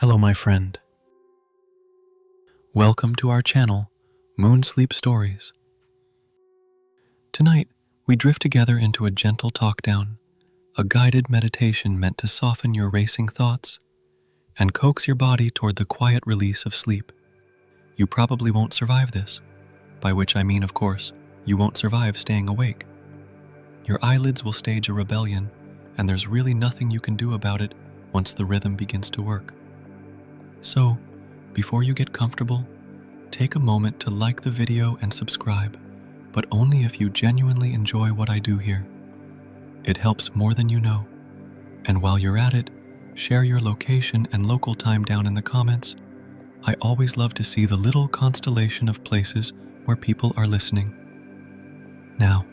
Hello, my friend. Welcome to our channel, Moon Sleep Stories. Tonight, we drift together into a gentle talk down, a guided meditation meant to soften your racing thoughts and coax your body toward the quiet release of sleep. You probably won't survive this, by which I mean, of course, you won't survive staying awake. Your eyelids will stage a rebellion, and there's really nothing you can do about it once the rhythm begins to work. So, before you get comfortable, take a moment to like the video and subscribe, but only if you genuinely enjoy what I do here. It helps more than you know. And while you're at it, share your location and local time down in the comments. I always love to see the little constellation of places where people are listening. Now,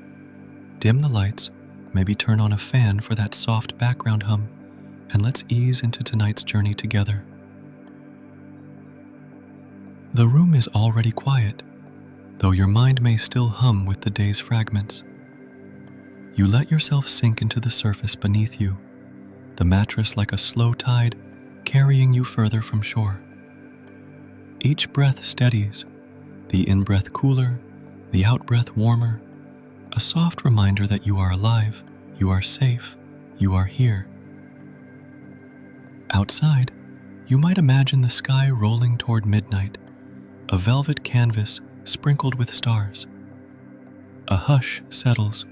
dim the lights, maybe turn on a fan for that soft background hum, and let's ease into tonight's journey together. The room is already quiet, though your mind may still hum with the day's fragments. You let yourself sink into the surface beneath you, the mattress like a slow tide carrying you further from shore. Each breath steadies, the in-breath cooler, the out-breath warmer, a soft reminder that you are alive, you are safe, you are here. Outside, you might imagine the sky rolling toward midnight, a velvet canvas sprinkled with stars. A hush settles,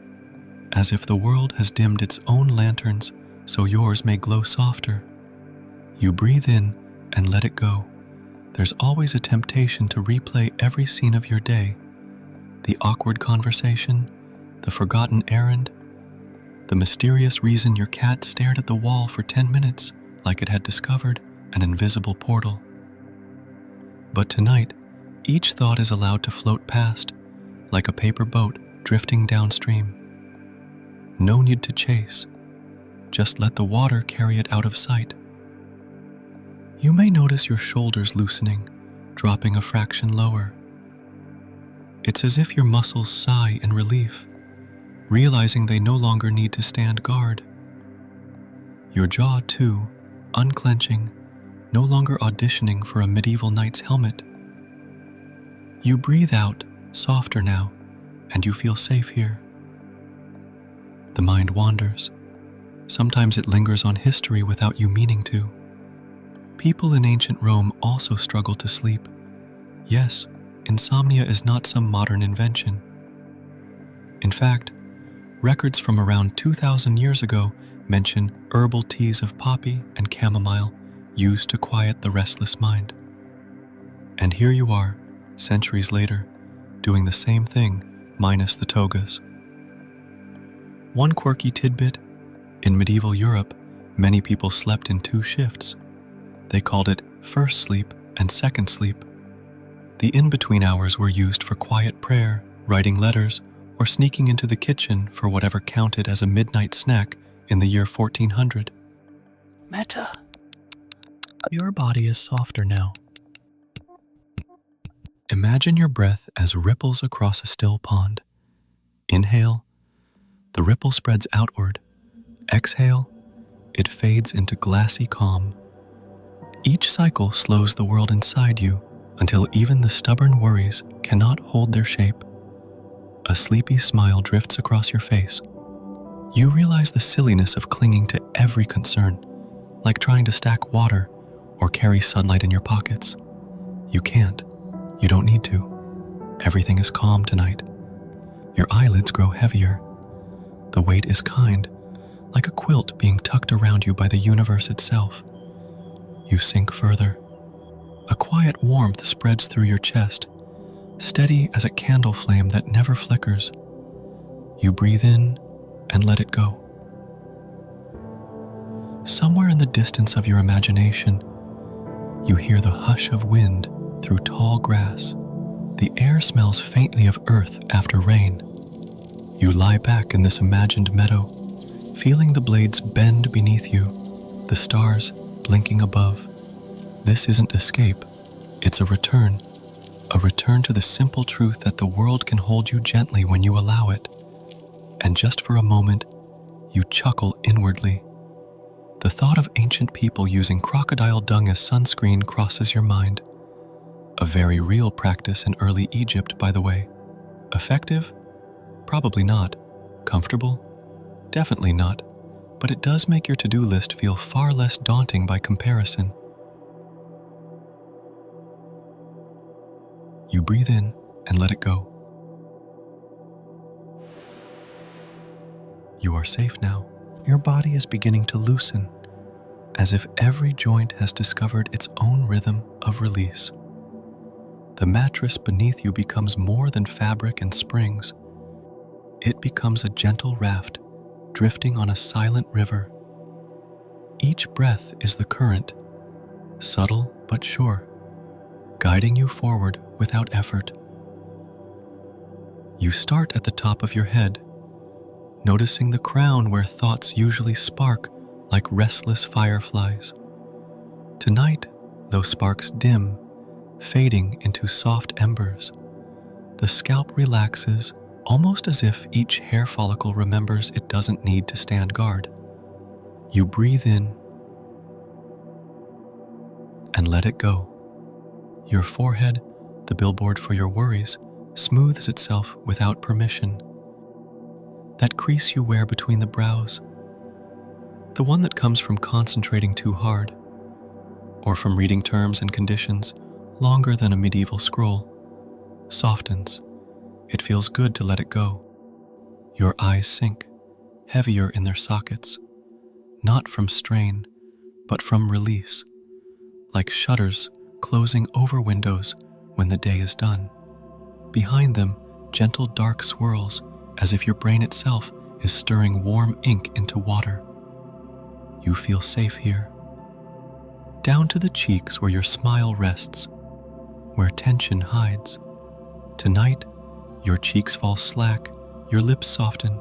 as if the world has dimmed its own lanterns so yours may glow softer. You breathe in and let it go. There's always a temptation to replay every scene of your day, the awkward conversation, the forgotten errand, the mysterious reason your cat stared at the wall for 10 minutes like it had discovered an invisible portal. But tonight, each thought is allowed to float past, like a paper boat drifting downstream. No need to chase. Just let the water carry it out of sight. You may notice your shoulders loosening, dropping a fraction lower. It's as if your muscles sigh in relief, realizing they no longer need to stand guard. Your jaw, too, unclenching, no longer auditioning for a medieval knight's helmet. You breathe out, softer now, and you feel safe here. The mind wanders. Sometimes it lingers on history without you meaning to. People in ancient Rome also struggled to sleep. Yes, insomnia is not some modern invention. In fact, records from around 2,000 years ago mention herbal teas of poppy and chamomile used to quiet the restless mind. And here you are, centuries later, doing the same thing, minus the togas. One quirky tidbit: in medieval Europe, many people slept in 2 shifts. They called it first sleep and second sleep. The in-between hours were used for quiet prayer, writing letters, or sneaking into the kitchen for whatever counted as a midnight snack in the year 1400. Meta. Your body is softer now. Imagine your breath as ripples across a still pond. Inhale, the ripple spreads outward. Exhale, it fades into glassy calm. Each cycle slows the world inside you until even the stubborn worries cannot hold their shape. A sleepy smile drifts across your face. You realize the silliness of clinging to every concern, like trying to stack water or carry sunlight in your pockets. You can't. You don't need to. Everything is calm tonight. Your eyelids grow heavier. The weight is kind, like a quilt being tucked around you by the universe itself. You sink further. A quiet warmth spreads through your chest, steady as a candle flame that never flickers. You breathe in and let it go. Somewhere in the distance of your imagination, you hear the hush of wind through tall grass. The air smells faintly of earth after rain. You lie back in this imagined meadow, feeling the blades bend beneath you, the stars blinking above. This isn't escape, it's a return to the simple truth that the world can hold you gently when you allow it. And just for a moment, you chuckle inwardly. The thought of ancient people using crocodile dung as sunscreen crosses your mind. A very real practice in early Egypt, by the way. Effective? Probably not. Comfortable? Definitely not. But it does make your to-do list feel far less daunting by comparison. You breathe in and let it go. You are safe now. Your body is beginning to loosen, as if every joint has discovered its own rhythm of release. The mattress beneath you becomes more than fabric and springs. It becomes a gentle raft, drifting on a silent river. Each breath is the current, subtle but sure, guiding you forward without effort. You start at the top of your head, noticing the crown where thoughts usually spark like restless fireflies. Tonight, those sparks dim, fading into soft embers. The scalp relaxes, almost as if each hair follicle remembers it doesn't need to stand guard. You breathe in and let it go. Your forehead, the billboard for your worries, smooths itself without permission. That crease you wear between the brows, the one that comes from concentrating too hard, or from reading terms and conditions longer than a medieval scroll, softens. It feels good to let it go. Your eyes sink, heavier in their sockets, not from strain, but from release, like shutters closing over windows when the day is done. Behind them, gentle dark swirls, as if your brain itself is stirring warm ink into water. You feel safe here. Down to the cheeks where your smile rests, where tension hides. Tonight, your cheeks fall slack, your lips soften,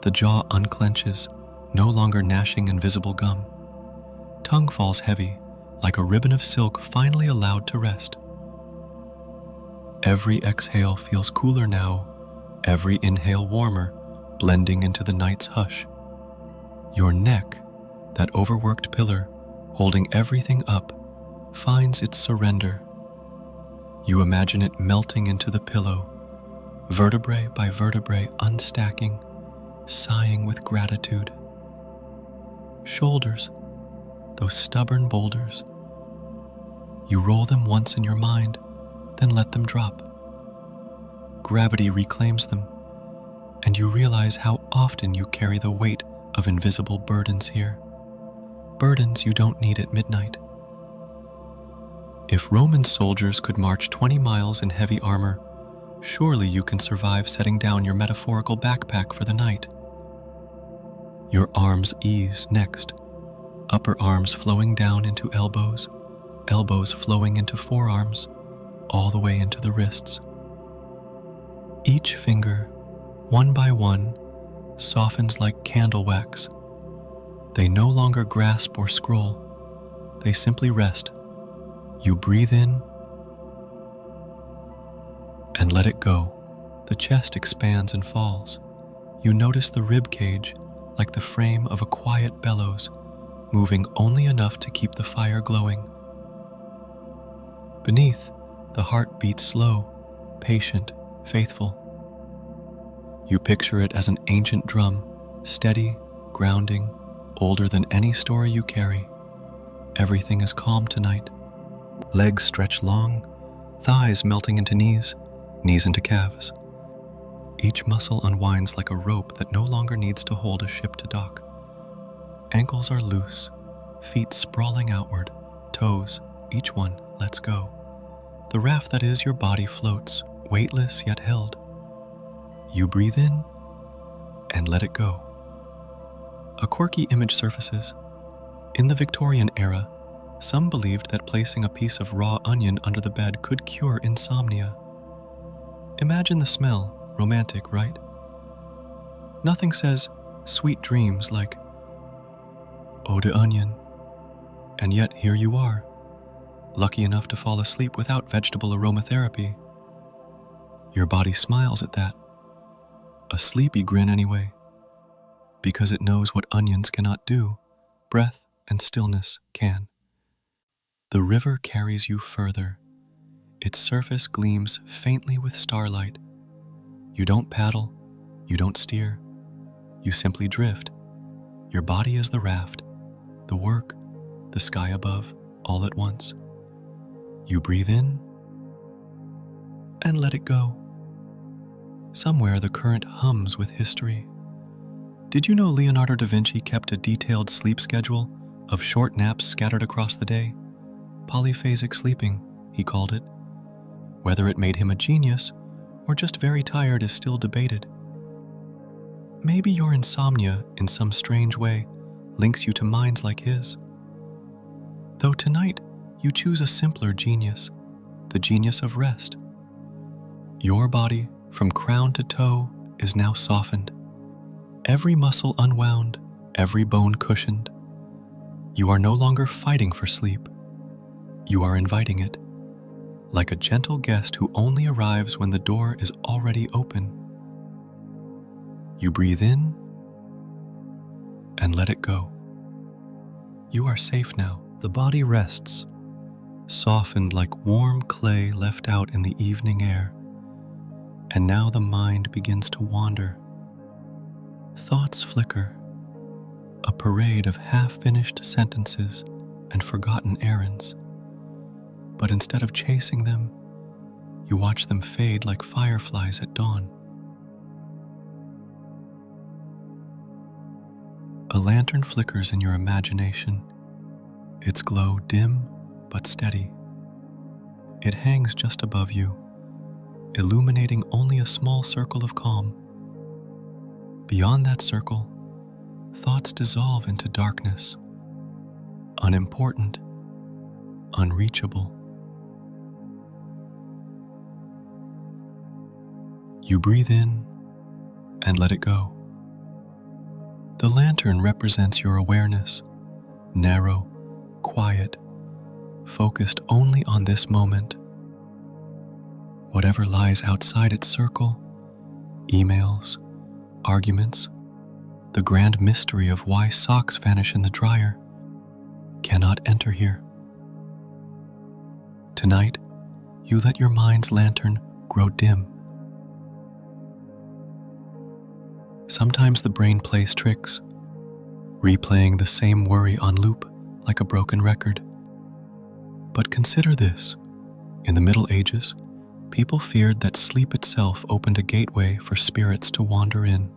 the jaw unclenches, no longer gnashing invisible gum. Tongue falls heavy, like a ribbon of silk finally allowed to rest. Every exhale feels cooler now, every inhale warmer, blending into the night's hush. Your neck, that overworked pillar, holding everything up, finds its surrender. You imagine it melting into the pillow, vertebrae by vertebrae unstacking, sighing with gratitude. Shoulders, those stubborn boulders. You roll them once in your mind, then let them drop. Gravity reclaims them, and you realize how often you carry the weight of invisible burdens here. Burdens you don't need at midnight. If Roman soldiers could march 20 miles in heavy armor, surely you can survive setting down your metaphorical backpack for the night. Your arms ease next, upper arms flowing down into elbows, elbows flowing into forearms, all the way into the wrists. Each finger, one by one, softens like candle wax. They no longer grasp or scroll. They simply rest. You breathe in and let it go. The chest expands and falls. You notice the rib cage, like the frame of a quiet bellows, moving only enough to keep the fire glowing. Beneath, the heart beats slow, patient, faithful. You picture it as an ancient drum, steady, grounding, older than any story you carry. Everything is calm tonight. Legs stretch long, thighs melting into knees, knees into calves. Each muscle unwinds like a rope that no longer needs to hold a ship to dock. Ankles are loose, feet sprawling outward, toes, each one lets go. The raft that is your body floats, weightless yet held. You breathe in and let it go. A quirky image surfaces. In the Victorian era, some believed that placing a piece of raw onion under the bed could cure insomnia. Imagine the smell, romantic, right? Nothing says sweet dreams like eau d'onion. And yet here you are, lucky enough to fall asleep without vegetable aromatherapy. Your body smiles at that. A sleepy grin anyway, because it knows what onions cannot do. Breath, and stillness can. The river carries you further. Its surface gleams faintly with starlight. You don't paddle, you don't steer, you simply drift. Your body is the raft, the work, the sky above, all at once. You breathe in and let it go. Somewhere the current hums with history. Did you know Leonardo da Vinci kept a detailed sleep schedule of short naps scattered across the day? Polyphasic sleeping, he called it. Whether it made him a genius or just very tired is still debated. Maybe your insomnia, in some strange way, links you to minds like his. Though tonight, you choose a simpler genius, the genius of rest. Your body, from crown to toe, is now softened. Every muscle unwound, every bone cushioned. You are no longer fighting for sleep. You are inviting it, like a gentle guest who only arrives when the door is already open. You breathe in and let it go. You are safe now. The body rests, softened like warm clay left out in the evening air. And now the mind begins to wander. Thoughts flicker, a parade of half-finished sentences and forgotten errands. But instead of chasing them, you watch them fade like fireflies at dawn. A lantern flickers in your imagination, its glow dim but steady. It hangs just above you, illuminating only a small circle of calm. Beyond that circle, thoughts dissolve into darkness, unimportant, unreachable. You breathe in and let it go. The lantern represents your awareness, narrow, quiet, focused only on this moment. Whatever lies outside its circle, emails, arguments, the grand mystery of why socks vanish in the dryer, cannot enter here. Tonight, you let your mind's lantern grow dim. Sometimes the brain plays tricks, replaying the same worry on loop like a broken record. But consider this. In the Middle Ages, people feared that sleep itself opened a gateway for spirits to wander in.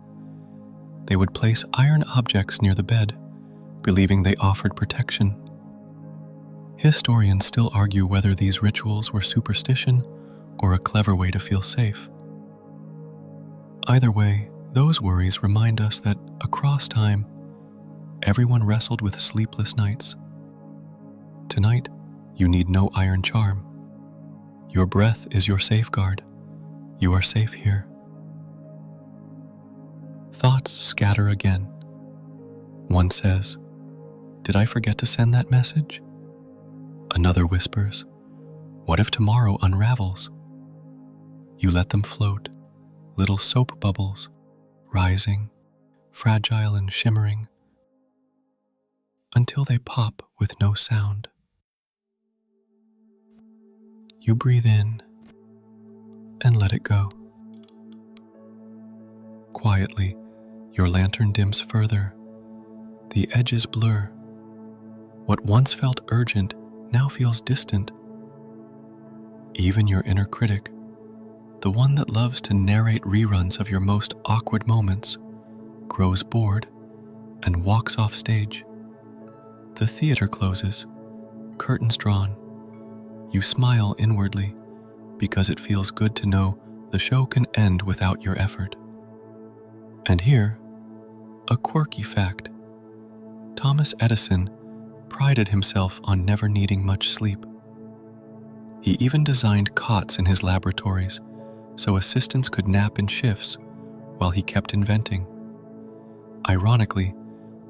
They would place iron objects near the bed, believing they offered protection. Historians still argue whether these rituals were superstition or a clever way to feel safe. Either way, those worries remind us that across time, everyone wrestled with sleepless nights. Tonight, you need no iron charm. Your breath is your safeguard. You are safe here. Thoughts scatter again. One says, "Did I forget to send that message?" Another whispers, "What if tomorrow unravels?" You let them float, little soap bubbles, rising, fragile and shimmering, until they pop with no sound. You breathe in and let it go. Quietly, your lantern dims further. The edges blur. What once felt urgent now feels distant. Even your inner critic, the one that loves to narrate reruns of your most awkward moments, grows bored and walks off stage. The theater closes, curtains drawn. You smile inwardly because it feels good to know the show can end without your effort. And here, a quirky fact. Thomas Edison prided himself on never needing much sleep. He even designed cots in his laboratories so assistants could nap in shifts while he kept inventing. Ironically,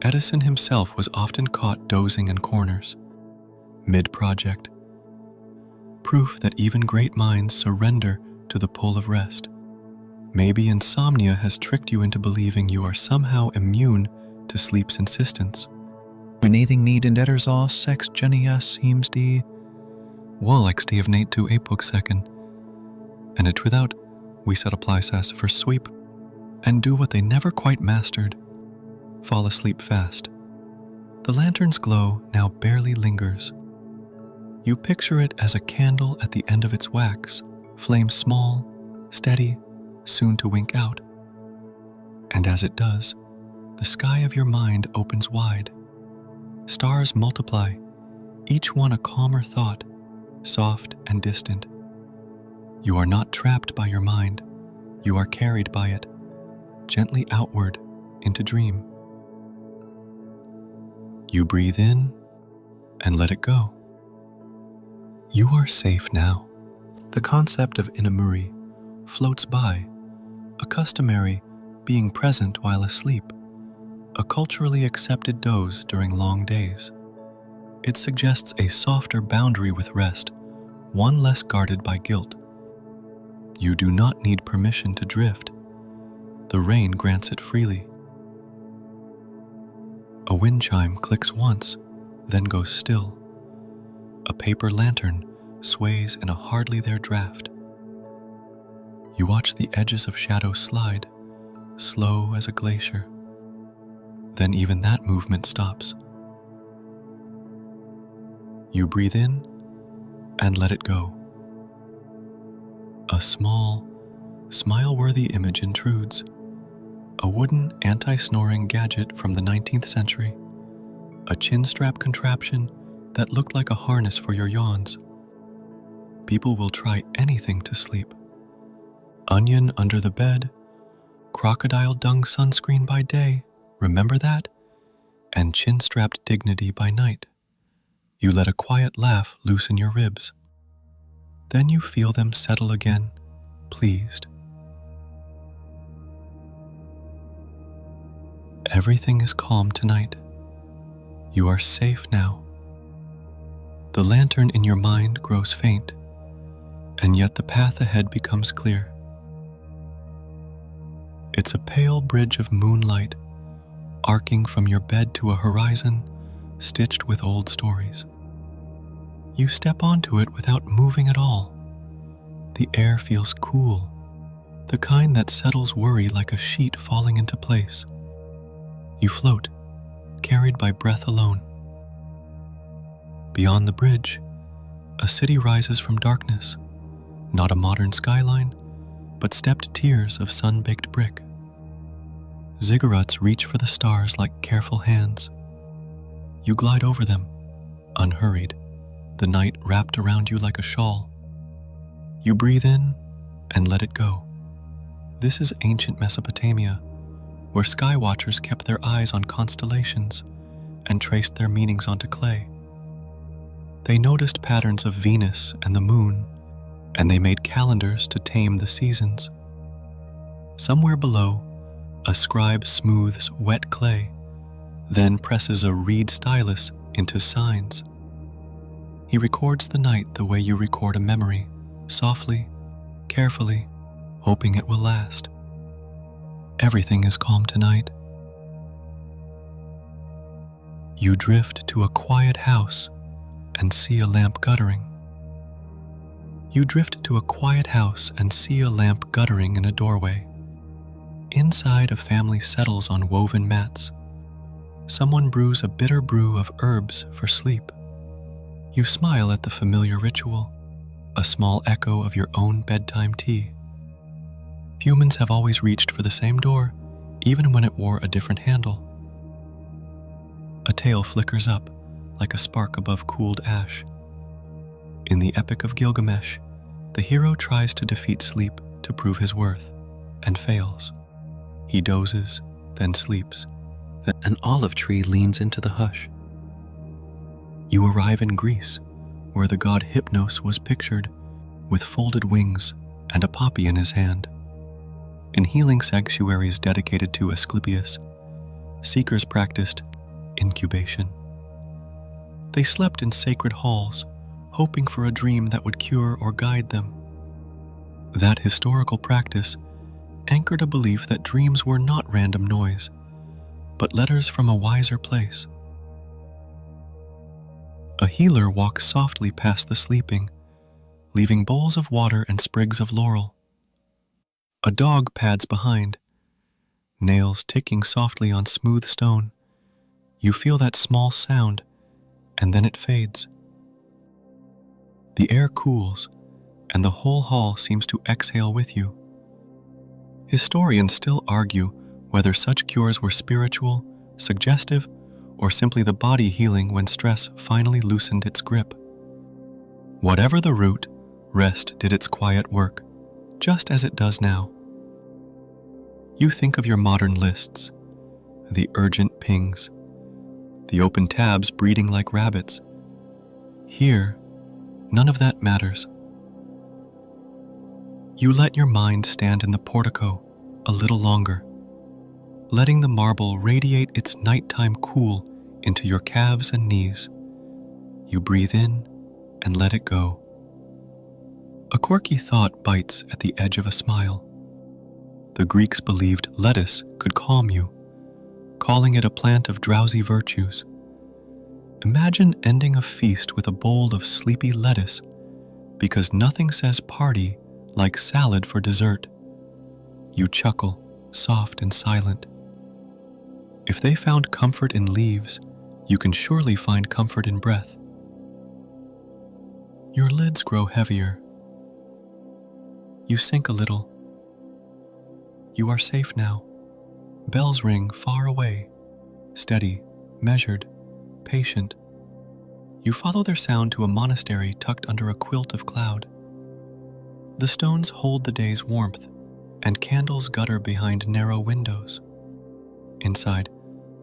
Edison himself was often caught dozing in corners, mid-project. Proof that even great minds surrender to the pull of rest. Maybe insomnia has tricked you into believing you are somehow immune to sleep's insistence. Anything need in Edersau, sex genius seems die. Wallexty of Nate to Apuk second. And it without, we set apply sass for sweep, and do what they never quite mastered, fall asleep fast. The lantern's glow now barely lingers. You picture it as a candle at the end of its wax, flame small, steady, soon to wink out. And as it does, the sky of your mind opens wide. Stars multiply, each one a calmer thought, soft and distant. You are not trapped by your mind, you are carried by it, gently outward into dream. You breathe in and let it go. You are safe now. The concept of inamuri floats by, a customary being present while asleep, a culturally accepted doze during long days. It suggests a softer boundary with rest, one less guarded by guilt. You do not need permission to drift. The rain grants it freely. A wind chime clicks once, then goes still. A paper lantern sways in a hardly there draft. You watch the edges of shadow slide, slow as a glacier. Then even that movement stops. You breathe in and let it go. A small, smile-worthy image intrudes. A wooden anti-snoring gadget from the 19th century. A chin strap contraption that looked like a harness for your yawns. People will try anything to sleep. Onion under the bed, crocodile dung sunscreen by day, remember that? And chin-strapped dignity by night. You let a quiet laugh loosen your ribs. Then you feel them settle again, pleased. Everything is calm tonight. You are safe now. The lantern in your mind grows faint, and yet the path ahead becomes clear. It's a pale bridge of moonlight, arcing from your bed to a horizon stitched with old stories. You step onto it without moving at all. The air feels cool, the kind that settles worry like a sheet falling into place. You float, carried by breath alone. Beyond the bridge, a city rises from darkness, not a modern skyline, but stepped tiers of sun-baked brick. Ziggurats reach for the stars like careful hands. You glide over them, unhurried, the night wrapped around you like a shawl. You breathe in and let it go. This is ancient Mesopotamia, where sky watchers kept their eyes on constellations and traced their meanings onto clay. They noticed patterns of Venus and the moon, and they made calendars to tame the seasons. Somewhere below, a scribe smooths wet clay, then presses a reed stylus into signs. He records the night the way you record a memory, softly, carefully, hoping it will last. Everything is calm tonight. You drift to a quiet house and see a lamp guttering. You drift to a quiet house and see a lamp guttering in a doorway. Inside, a family settles on woven mats. Someone brews a bitter brew of herbs for sleep. You smile at the familiar ritual, a small echo of your own bedtime tea. Humans have always reached for the same door, even when it wore a different handle. A tail flickers up, like a spark above cooled ash. In the Epic of Gilgamesh, the hero tries to defeat sleep to prove his worth, and fails. He dozes, then sleeps. An olive tree leans into the hush. You arrive in Greece, where the god Hypnos was pictured, with folded wings and a poppy in his hand. In healing sanctuaries dedicated to Asclepius, seekers practiced incubation. They slept in sacred halls, hoping for a dream that would cure or guide them. That historical practice anchored a belief that dreams were not random noise, but letters from a wiser place. A healer walks softly past the sleeping, leaving bowls of water and sprigs of laurel. A dog pads behind, nails ticking softly on smooth stone. You feel that small sound, and then it fades. The air cools, and the whole hall seems to exhale with you. Historians still argue whether such cures were spiritual, suggestive, or simply the body healing when stress finally loosened its grip. Whatever the root, rest did its quiet work, just as it does now. You think of your modern lists, the urgent pings, the open tabs breeding like rabbits. Here, none of that matters. You let your mind stand in the portico a little longer, letting the marble radiate its nighttime cool into your calves and knees. You breathe in and let it go. A quirky thought bites at the edge of a smile. The Greeks believed lettuce could calm you, calling it a plant of drowsy virtues. Imagine ending a feast with a bowl of sleepy lettuce, because nothing says party like salad for dessert. You chuckle, soft and silent. If they found comfort in leaves, you can surely find comfort in breath. Your lids grow heavier. You sink a little. You are safe now. Bells ring far away, steady, measured, patient. You follow their sound to a monastery tucked under a quilt of cloud. The stones hold the day's warmth, and candles gutter behind narrow windows. Inside,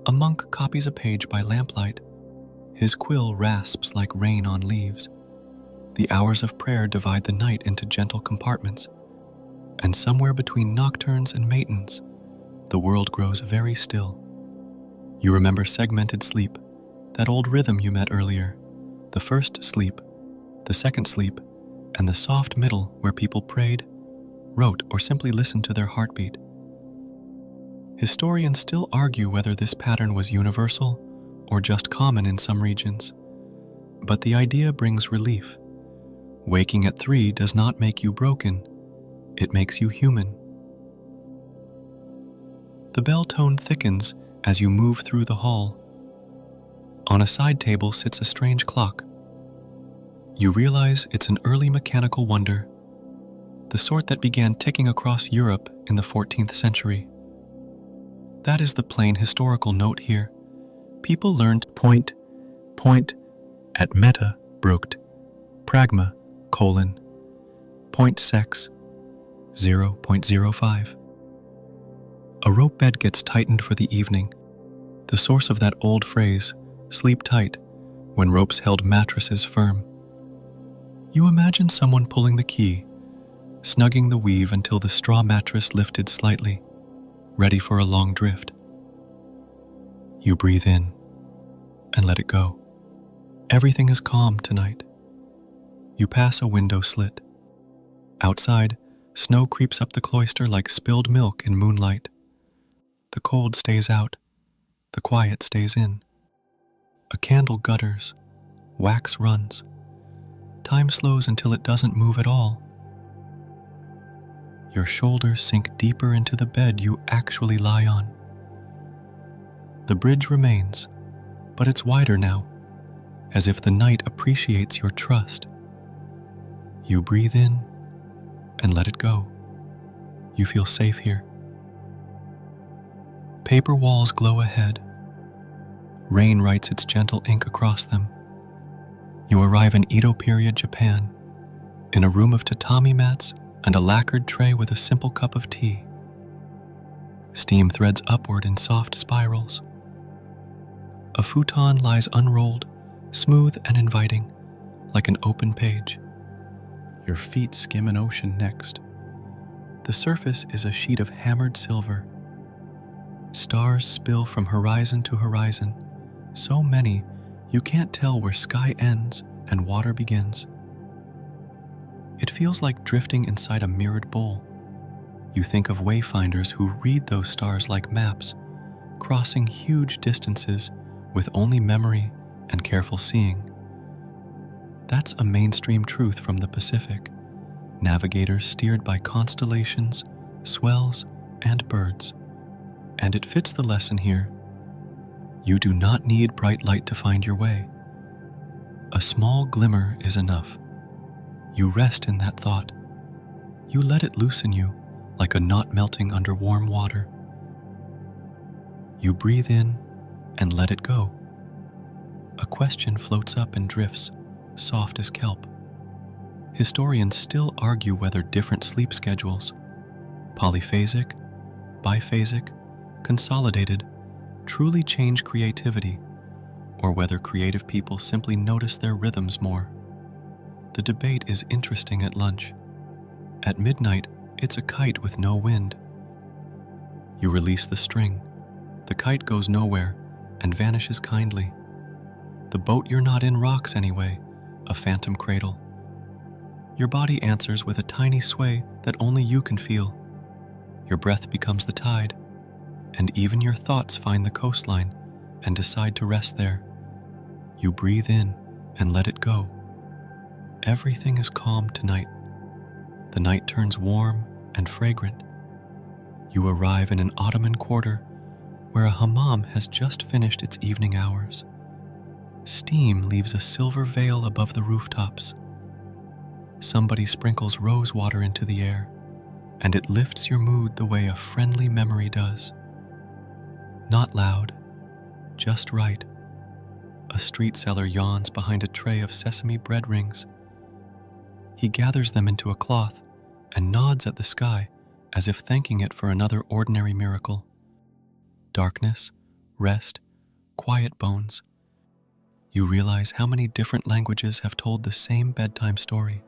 a monk copies a page by lamplight. His quill rasps like rain on leaves. The hours of prayer divide the night into gentle compartments, and somewhere between nocturnes and matins, the world grows very still. You remember segmented sleep, that old rhythm you met earlier, the first sleep, the second sleep, and the soft middle where people prayed, wrote, or simply listened to their heartbeat. Historians still argue whether this pattern was universal or just common in some regions, but the idea brings relief. Waking at 3 does not make you broken, it makes you human. The bell tone thickens as you move through the hall. On a side table sits a strange clock. You realize it's an early mechanical wonder, the sort that began ticking across Europe in the 14th century. That is the plain historical note here. People learned point at meta brooked, pragma, point sex, 0.05. A rope bed gets tightened for the evening, the source of that old phrase, sleep tight, when ropes held mattresses firm. You imagine someone pulling the key, snugging the weave until the straw mattress lifted slightly, ready for a long drift. You breathe in and let it go. Everything is calm tonight. You pass a window slit. Outside, snow creeps up the cloister like spilled milk in moonlight. The cold stays out, the quiet stays in. A candle gutters, wax runs. Time slows until it doesn't move at all. Your shoulders sink deeper into the bed you actually lie on. The bridge remains, but it's wider now, as if the night appreciates your trust. You breathe in and let it go. You feel safe here. Paper walls glow ahead. Rain writes its gentle ink across them. You arrive in Edo period Japan, in a room of tatami mats and a lacquered tray with a simple cup of tea. Steam threads upward in soft spirals. A futon lies unrolled, smooth and inviting, like an open page. Your feet skim an ocean next. The surface is a sheet of hammered silver. Stars spill from horizon to horizon, so many you can't tell where sky ends and water begins. It feels like drifting inside a mirrored bowl. You think of wayfinders who read those stars like maps, crossing huge distances with only memory and careful seeing. That's a mainstream truth from the Pacific. Navigators steered by constellations, swells, and birds. And it fits the lesson here. You do not need bright light to find your way. A small glimmer is enough. You rest in that thought. You let it loosen you like a knot melting under warm water. You breathe in and let it go. A question floats up and drifts, soft as kelp. Historians still argue whether different sleep schedules, polyphasic, biphasic, consolidated, truly change creativity, or whether creative people simply notice their rhythms more. The debate is interesting at lunch. At midnight, it's a kite with no wind. You release the string. The kite goes nowhere and vanishes kindly. The boat you're not in rocks anyway, a phantom cradle. Your body answers with a tiny sway that only you can feel. Your breath becomes the tide, and even your thoughts find the coastline and decide to rest there. You breathe in and let it go. Everything is calm tonight. The night turns warm and fragrant. You arrive in an Ottoman quarter where a hammam has just finished its evening hours. Steam leaves a silver veil above the rooftops. Somebody sprinkles rose water into the air, and it lifts your mood the way a friendly memory does. Not loud, just right. A street seller yawns behind a tray of sesame bread rings. He gathers them into a cloth and nods at the sky as if thanking it for another ordinary miracle. Darkness, rest, quiet bones. You realize how many different languages have told the same bedtime story.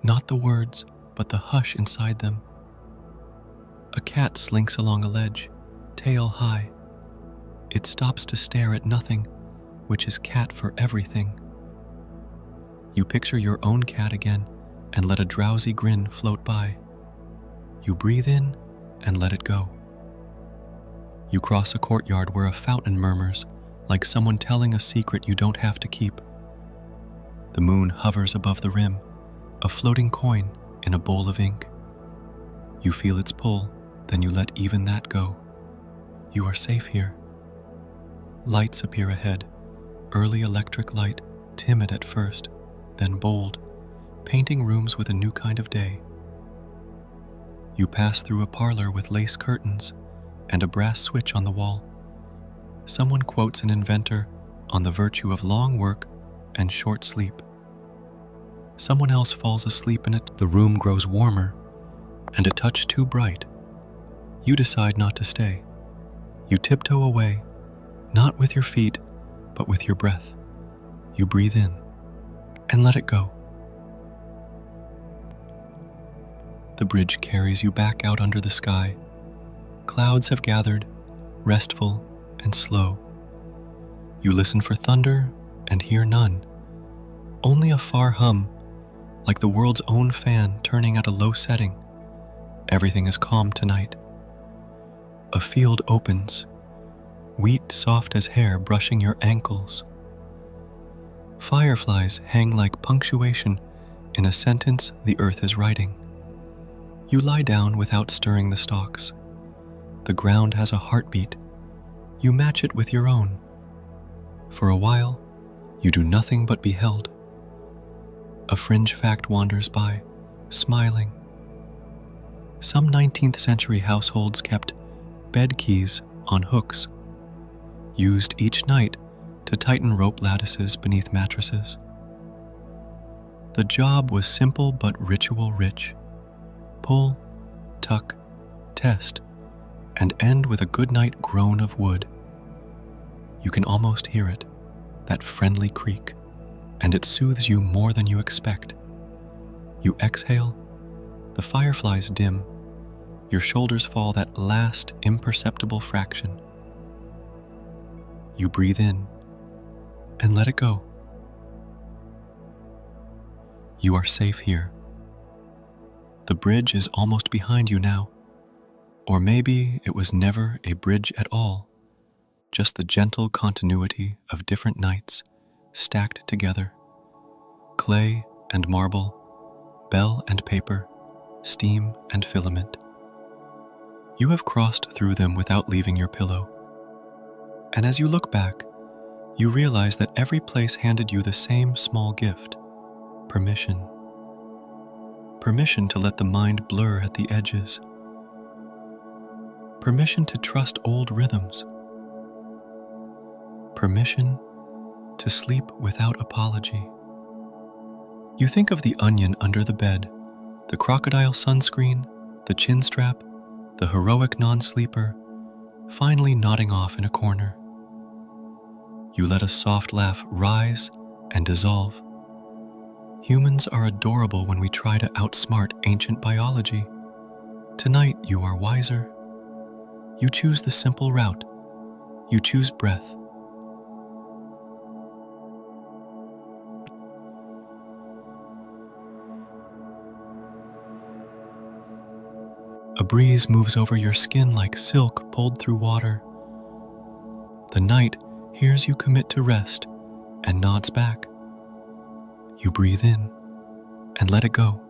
Not the words, but the hush inside them. A cat slinks along a ledge, tail high. It stops to stare at nothing, which is cat for everything. You picture your own cat again and let a drowsy grin float by. You breathe in and let it go. You cross a courtyard where a fountain murmurs, like someone telling a secret you don't have to keep. The moon hovers above the rim, a floating coin in a bowl of ink. You feel its pull, then you let even that go. You are safe here. Lights appear ahead, early electric light, timid at first, then bold, painting rooms with a new kind of day. You pass through a parlor with lace curtains and a brass switch on the wall. Someone quotes an inventor on the virtue of long work and short sleep. Someone else falls asleep in it. The room grows warmer and a touch too bright. You decide not to stay. You tiptoe away, not with your feet, but with your breath. You breathe in and let it go. The bridge carries you back out under the sky. Clouds have gathered, restful and slow. You listen for thunder and hear none. Only a far hum, like the world's own fan turning at a low setting. Everything is calm tonight. A field opens, wheat soft as hair brushing your ankles. Fireflies hang like punctuation in a sentence the earth is writing. You lie down without stirring the stalks. The ground has a heartbeat. You match it with your own. For a while, you do nothing but be held. A fringe fact wanders by, smiling. Some 19th century households kept bed keys on hooks, used each night to tighten rope lattices beneath mattresses. The job was simple but ritual rich. Pull, tuck, test, and end with a goodnight groan of wood. You can almost hear it, that friendly creak, and it soothes you more than you expect. You exhale, the fireflies dim, your shoulders fall that last imperceptible fraction. You breathe in and let it go. You are safe here. The bridge is almost behind you now. Or maybe it was never a bridge at all, just the gentle continuity of different nights stacked together. clay and marble, bell and paper, steam and filament. You have crossed through them without leaving your pillow. And as you look back, you realize that every place handed you the same small gift: permission. Permission to let the mind blur at the edges. Permission to trust old rhythms. Permission to sleep without apology. You think of the onion under the bed, the crocodile sunscreen, the chin strap, the heroic non-sleeper, finally nodding off in a corner. You let a soft laugh rise and dissolve. Humans are adorable when we try to outsmart ancient biology. Tonight you are wiser. You choose the simple route. You choose breath. A breeze moves over your skin like silk pulled through water. The night hears you commit to rest and nods back. You breathe in and let it go.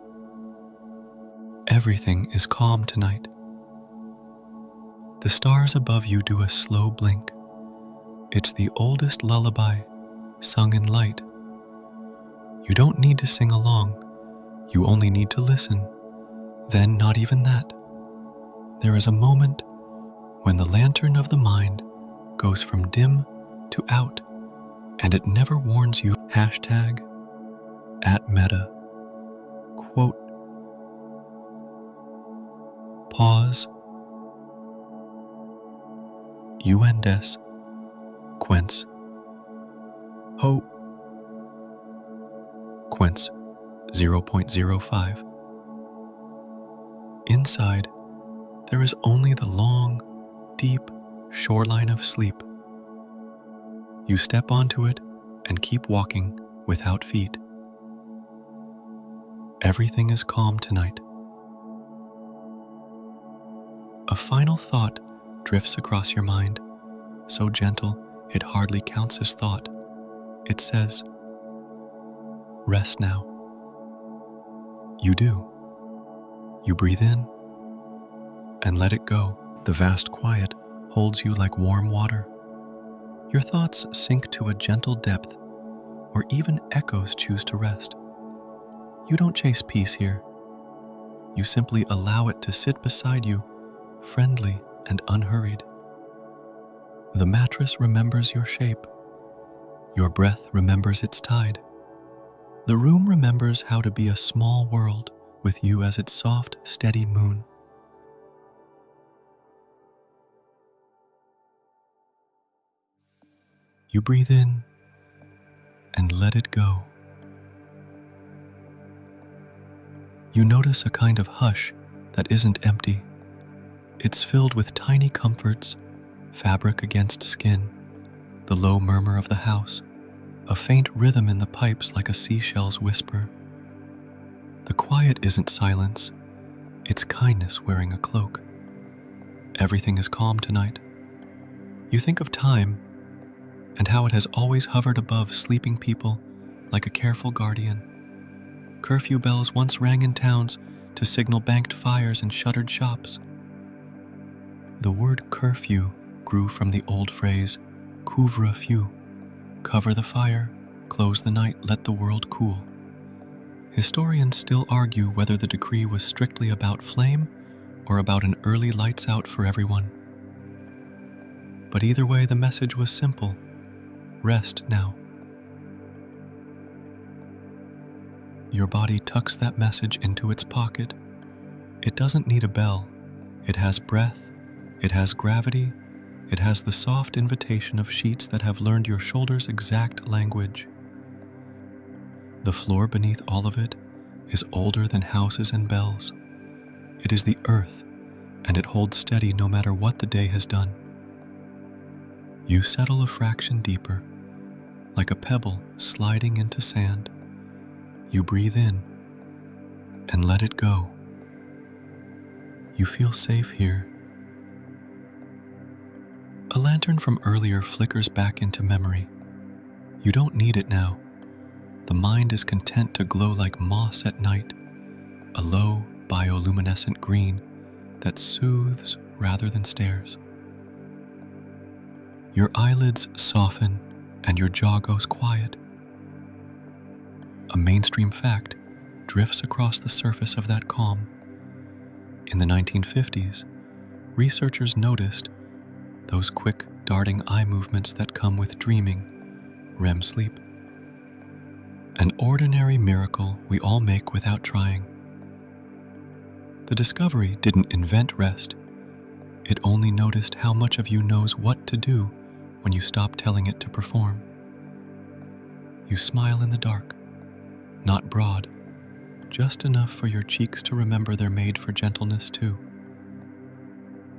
Everything is calm tonight. The stars above you do a slow blink. It's the oldest lullaby, sung in light. You don't need to sing along. You only need to listen. Then not even that. There is a moment when the lantern of the mind goes from dim to out, and it never warns you. #@meta. Quote. Pause. Uendes. Quince. Ho. Quince. 0.05. Inside, there is only the long, deep shoreline of sleep. You step onto it and keep walking without feet. Everything is calm tonight. A final thought drifts across your mind, so gentle it hardly counts as thought. It says, "Rest now." You do. You breathe in and let it go. The vast quiet holds you like warm water. Your thoughts sink to a gentle depth, or even echoes choose to rest. You don't chase peace here. You simply allow it to sit beside you, friendly and unhurried. The mattress remembers your shape. Your breath remembers its tide. The room remembers how to be a small world with you as its soft, steady moon. You breathe in and let it go. You notice a kind of hush that isn't empty. It's filled with tiny comforts, fabric against skin, the low murmur of the house, a faint rhythm in the pipes like a seashell's whisper. The quiet isn't silence, it's kindness wearing a cloak. Everything is calm tonight. You think of time and how it has always hovered above sleeping people like a careful guardian. Curfew bells once rang in towns to signal banked fires and shuttered shops. The word curfew grew from the old phrase, couvre-feu, cover the fire, close the night, let the world cool. Historians still argue whether the decree was strictly about flame or about an early lights out for everyone. But either way, the message was simple: rest now. Your body tucks that message into its pocket. It doesn't need a bell. It has breath, it has gravity, it has the soft invitation of sheets that have learned your shoulder's exact language. The floor beneath all of it is older than houses and bells. It is the earth, and it holds steady no matter what the day has done. You settle a fraction deeper, like a pebble sliding into sand. You breathe in and let it go. You feel safe here. A lantern from earlier flickers back into memory. You don't need it now. the mind is content to glow like moss at night, a low, bioluminescent green that soothes rather than stares. Your eyelids soften and your jaw goes quiet. A mainstream fact drifts across the surface of that calm. In the 1950s, researchers noticed those quick, darting eye movements that come with dreaming, REM sleep. An ordinary miracle we all make without trying. The discovery didn't invent rest. It only noticed how much of you knows what to do when you stop telling it to perform. You smile in the dark, not broad, just enough for your cheeks to remember they're made for gentleness too.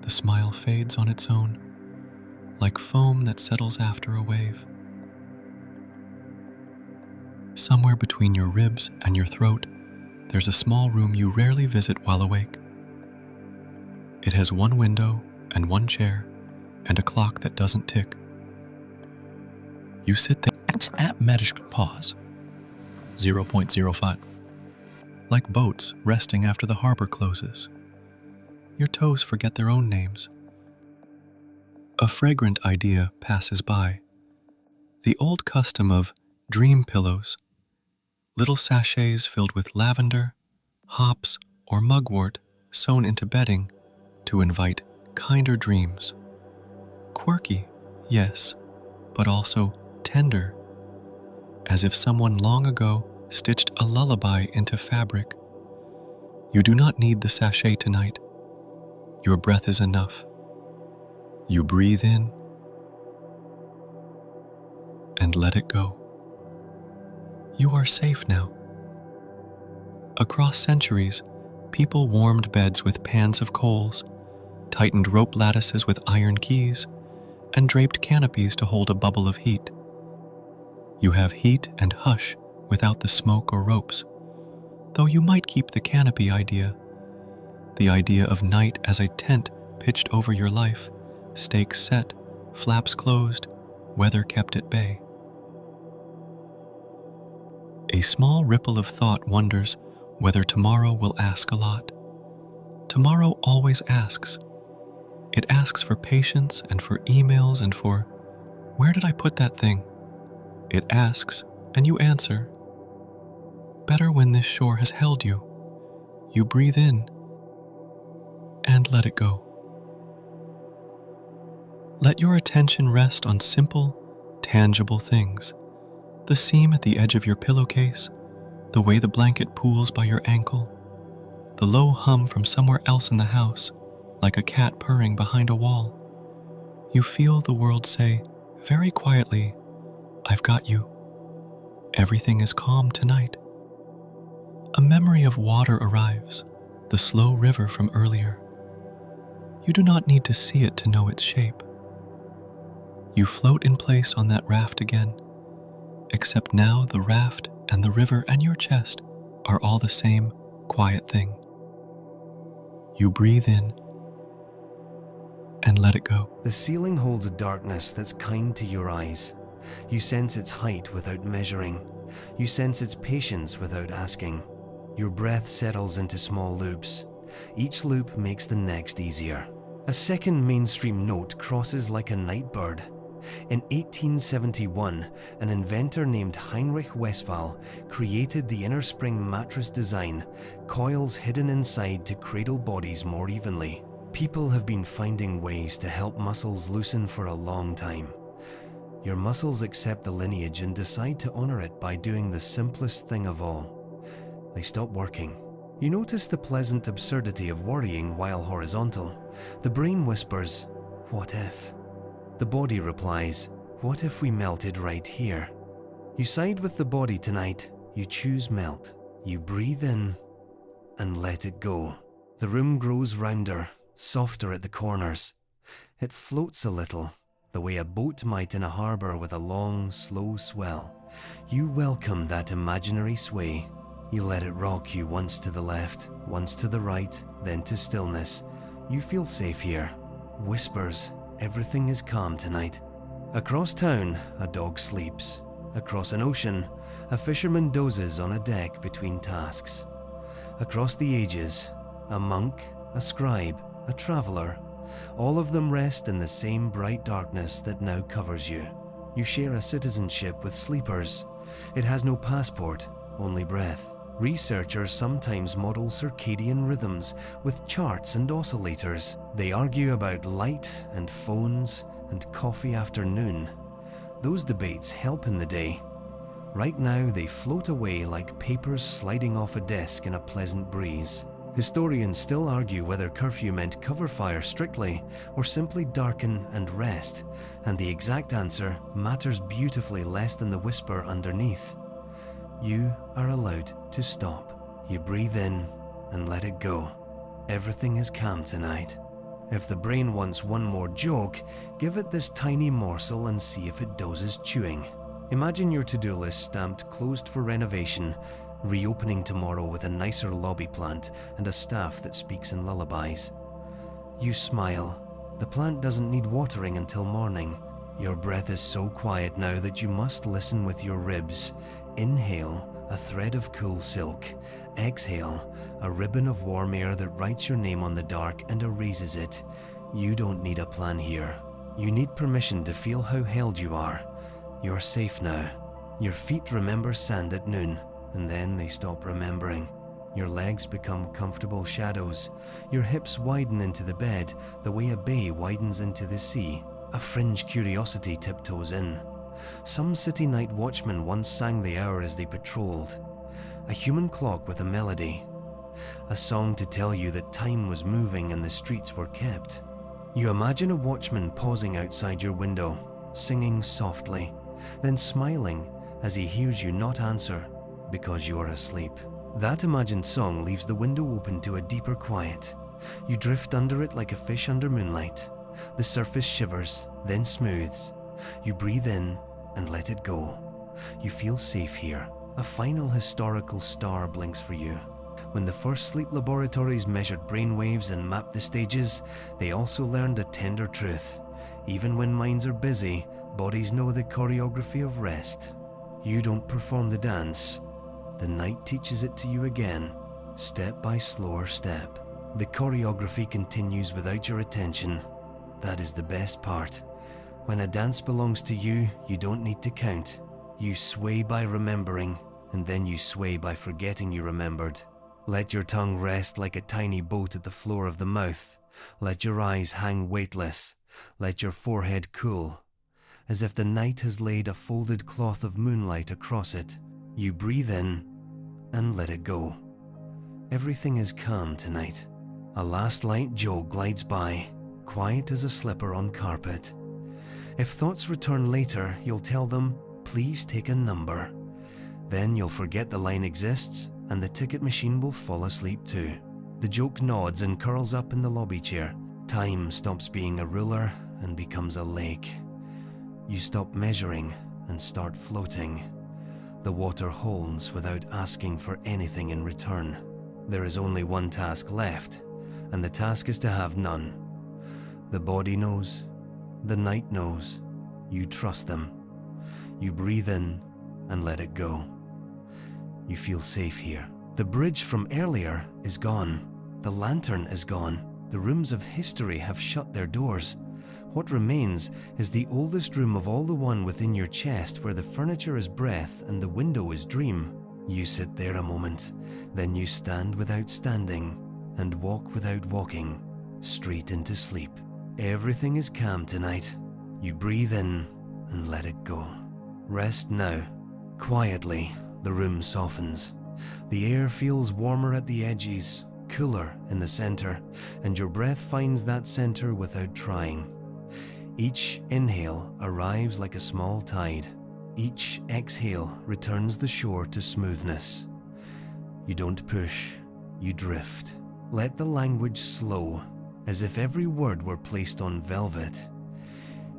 The smile fades on its own, like foam that settles after a wave. Somewhere between your ribs and your throat, there's a small room you rarely visit while awake. It has one window and one chair and a clock that doesn't tick. You sit there. It's at medish pause. 0.05. Like boats resting after the harbor closes. Your toes forget their own names. A fragrant idea passes by. The old custom of dream pillows, little sachets filled with lavender, hops, or mugwort sewn into bedding to invite kinder dreams. Quirky, yes, but also tender, as if someone long ago stitched a lullaby into fabric. You do not need the sachet tonight. Your breath is enough. You breathe in and let it go. You are safe now. Across centuries, people warmed beds with pans of coals, tightened rope lattices with iron keys, and draped canopies to hold a bubble of heat. You have heat and hush without the smoke or ropes, though you might keep the canopy idea, the idea of night as a tent pitched over your life, stakes set, flaps closed, weather kept at bay. A small ripple of thought wonders whether tomorrow will ask a lot. Tomorrow always asks. It asks for patience and for emails and for, where did I put that thing? It asks, and you answer. Better when this shore has held you. You breathe in and let it go. Let your attention rest on simple, tangible things. The seam at the edge of your pillowcase, the way the blanket pools by your ankle, the low hum from somewhere else in the house, like a cat purring behind a wall. You feel the world say, very quietly, I've got you. Everything is calm tonight. A memory of water arrives, the slow river from earlier. You do not need to see it to know its shape. You float in place on that raft again, except now the raft and the river and your chest are all the same quiet thing. You breathe in and let it go. The ceiling holds a darkness that's kind to your eyes. You sense its height without measuring. You sense its patience without asking. Your breath settles into small loops. Each loop makes the next easier. A second mainstream note crosses like a night bird. In 1871, an inventor named Heinrich Westphal created the inner spring mattress design, coils hidden inside to cradle bodies more evenly. People have been finding ways to help muscles loosen for a long time. Your muscles accept the lineage and decide to honor it by doing the simplest thing of all. They stop working. You notice the pleasant absurdity of worrying while horizontal. The brain whispers, "What if?" The body replies, "What if we melted right here?" You side with the body tonight. You choose melt. You breathe in and let it go. The room grows rounder, softer at the corners. It floats a little, the way a boat might in a harbour with a long, slow swell. You welcome that imaginary sway. You let it rock you once to the left, once to the right, then to stillness. You feel safe here. Whispers, everything is calm tonight. Across town, a dog sleeps. Across an ocean, a fisherman dozes on a deck between tasks. Across the ages, a monk, a scribe, a traveler, all of them rest in the same bright darkness that now covers you. You share a citizenship with sleepers. It has no passport, only breath. Researchers sometimes model circadian rhythms with charts and oscillators. They argue about light and phones and coffee after noon. Those debates help in the day. Right now they float away like papers sliding off a desk in a pleasant breeze. Historians still argue whether curfew meant cover fire strictly or simply darken and rest, and the exact answer matters beautifully less than the whisper underneath. You are allowed to stop. You breathe in and let it go. Everything is calm tonight. If the brain wants one more joke, give it this tiny morsel and see if it dozes chewing. Imagine your to-do list stamped closed for renovation, reopening tomorrow with a nicer lobby plant and a staff that speaks in lullabies. You smile. The plant doesn't need watering until morning. Your breath is so quiet now that you must listen with your ribs. Inhale, a thread of cool silk. Exhale, a ribbon of warm air that writes your name on the dark and erases it. You don't need a plan here. You need permission to feel how held you are. You're safe now. Your feet remember sand at noon, and then they stop remembering. Your legs become comfortable shadows. Your hips widen into the bed the way a bay widens into the sea. A fringe curiosity tiptoes in. Some city night watchmen once sang the hour as they patrolled. A human clock with a melody. A song to tell you that time was moving and the streets were kept. You imagine a watchman pausing outside your window, singing softly, then smiling as he hears you not answer because you are asleep. That imagined song leaves the window open to a deeper quiet. You drift under it like a fish under moonlight. The surface shivers, then smooths. You breathe in and let it go. You feel safe here. A final historical star blinks for you. When the first sleep laboratories measured brainwaves and mapped the stages, they also learned a tender truth. Even when minds are busy, bodies know the choreography of rest. You don't perform the dance. The night teaches it to you again, step by slower step. The choreography continues without your attention. That is the best part. When a dance belongs to you, you don't need to count. You sway by remembering, and then you sway by forgetting you remembered. Let your tongue rest like a tiny boat at the floor of the mouth. Let your eyes hang weightless. Let your forehead cool, as if the night has laid a folded cloth of moonlight across it. You breathe in and let it go. Everything is calm tonight. A last light Joe glides by, quiet as a slipper on carpet. If thoughts return later, you'll tell them, please take a number. Then you'll forget the line exists, and the ticket machine will fall asleep too. The joke nods and curls up in the lobby chair. Time stops being a ruler and becomes a lake. You stop measuring and start floating. The water holds without asking for anything in return. There is only one task left, and the task is to have none. The body knows. The night knows. You trust them. You breathe in and let it go. You feel safe here. The bridge from earlier is gone. The lantern is gone. The rooms of history have shut their doors. What remains is the oldest room of all, the one within your chest where the furniture is breath and the window is dream. You sit there a moment, then you stand without standing and walk without walking, straight into sleep. Everything is calm tonight. You breathe in and let it go. Rest now. Quietly, the room softens. The air feels warmer at the edges, cooler in the center, and your breath finds that center without trying. Each inhale arrives like a small tide. Each exhale returns the shore to smoothness. You don't push, you drift. Let the language slow, as if every word were placed on velvet.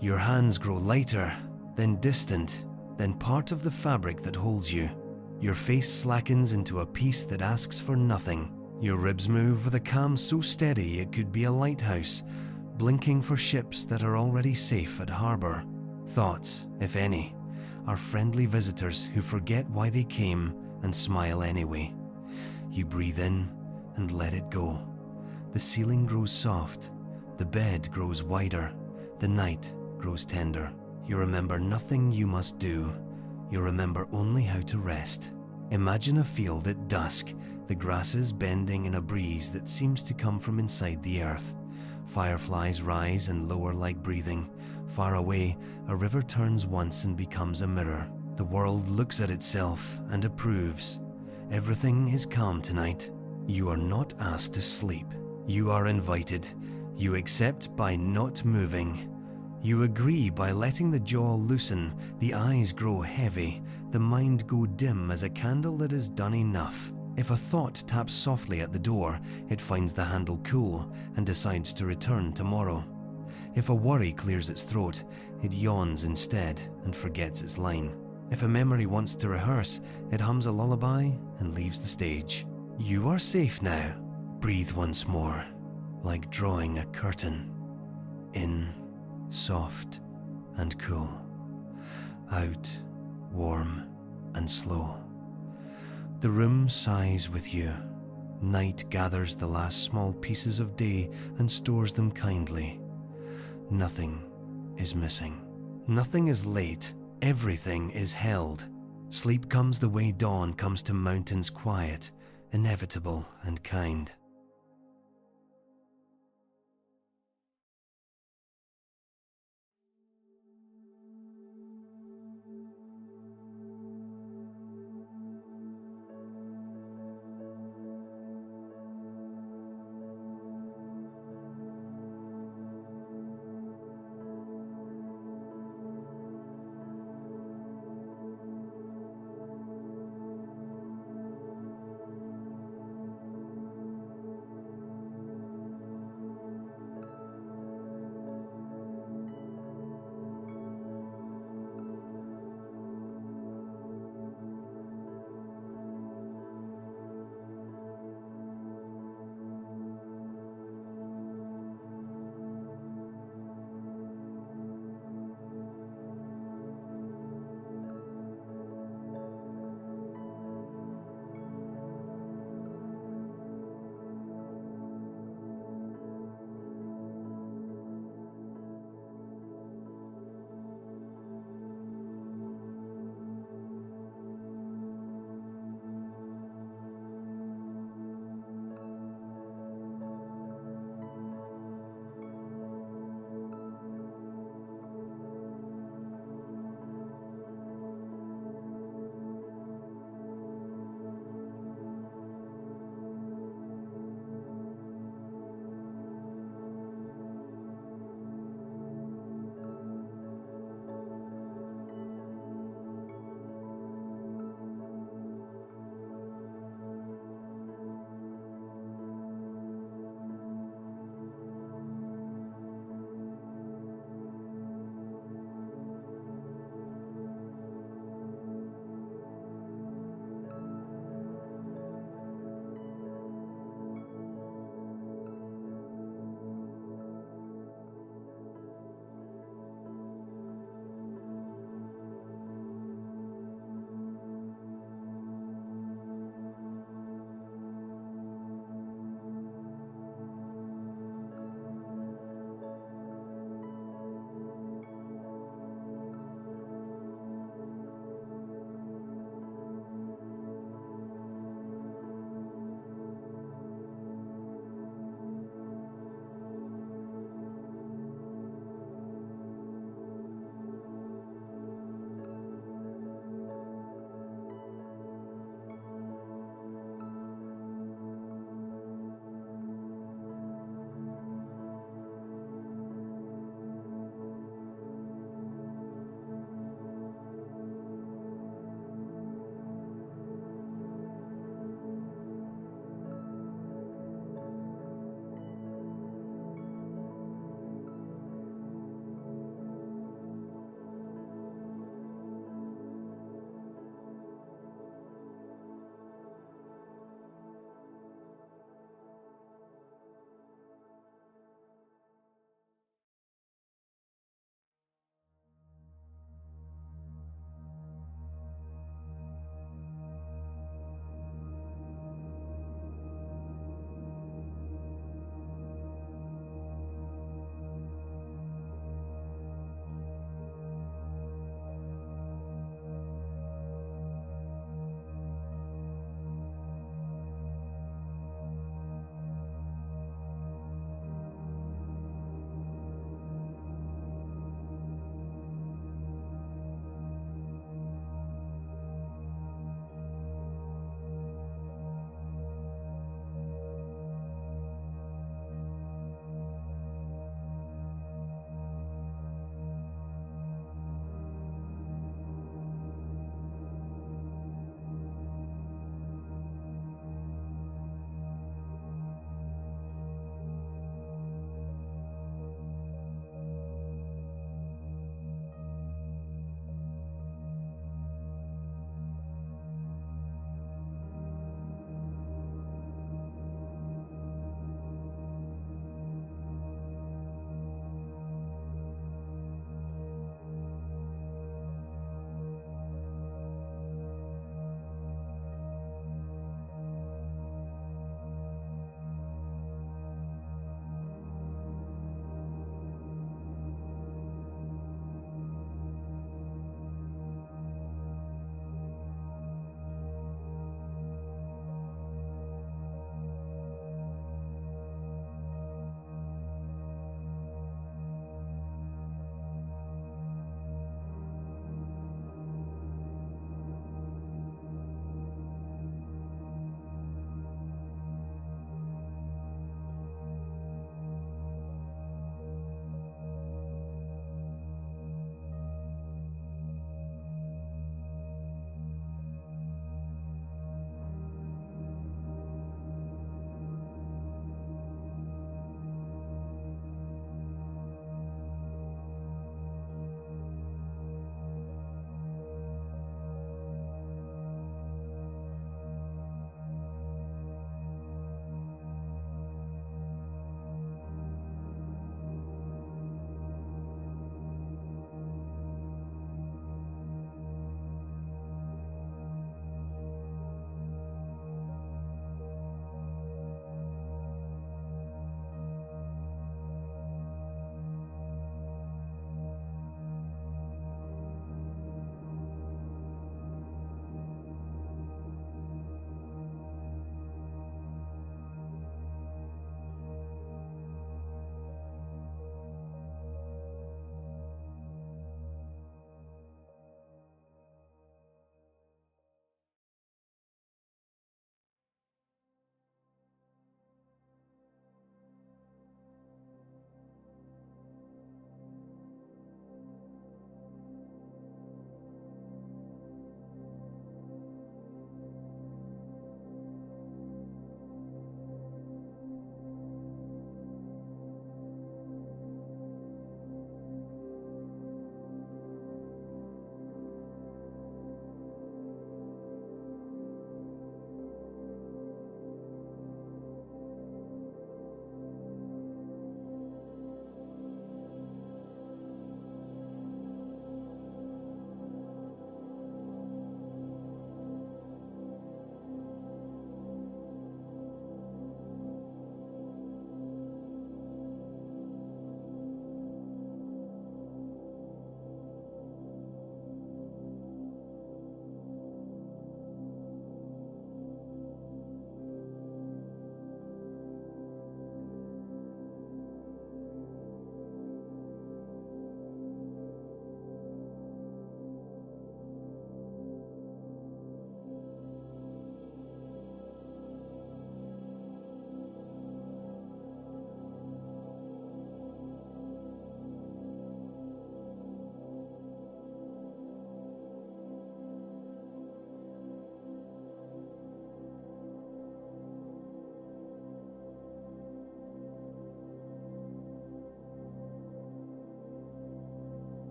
Your hands grow lighter, then distant, then part of the fabric that holds you. Your face slackens into a peace that asks for nothing. Your ribs move with a calm so steady it could be a lighthouse, blinking for ships that are already safe at harbor. Thoughts, if any, are friendly visitors who forget why they came and smile anyway. You breathe in and let it go. The ceiling grows soft, the bed grows wider, the night grows tender. You remember nothing you must do. You remember only how to rest. Imagine a field at dusk, the grasses bending in a breeze that seems to come from inside the earth. Fireflies rise and lower like breathing. Far away, a river turns once and becomes a mirror. The world looks at itself and approves. Everything is calm tonight. You are not asked to sleep. You are invited. You accept by not moving. You agree by letting the jaw loosen, the eyes grow heavy, the mind go dim as a candle that has done enough. If a thought taps softly at the door, it finds the handle cool and decides to return tomorrow. If a worry clears its throat, it yawns instead and forgets its line. If a memory wants to rehearse, it hums a lullaby and leaves the stage. You are safe now. Breathe once more, like drawing a curtain. In, soft and cool. Out, warm and slow. The room sighs with you. Night gathers the last small pieces of day and stores them kindly. Nothing is missing. Nothing is late. Everything is held. Sleep comes the way dawn comes to mountains quiet, inevitable and kind.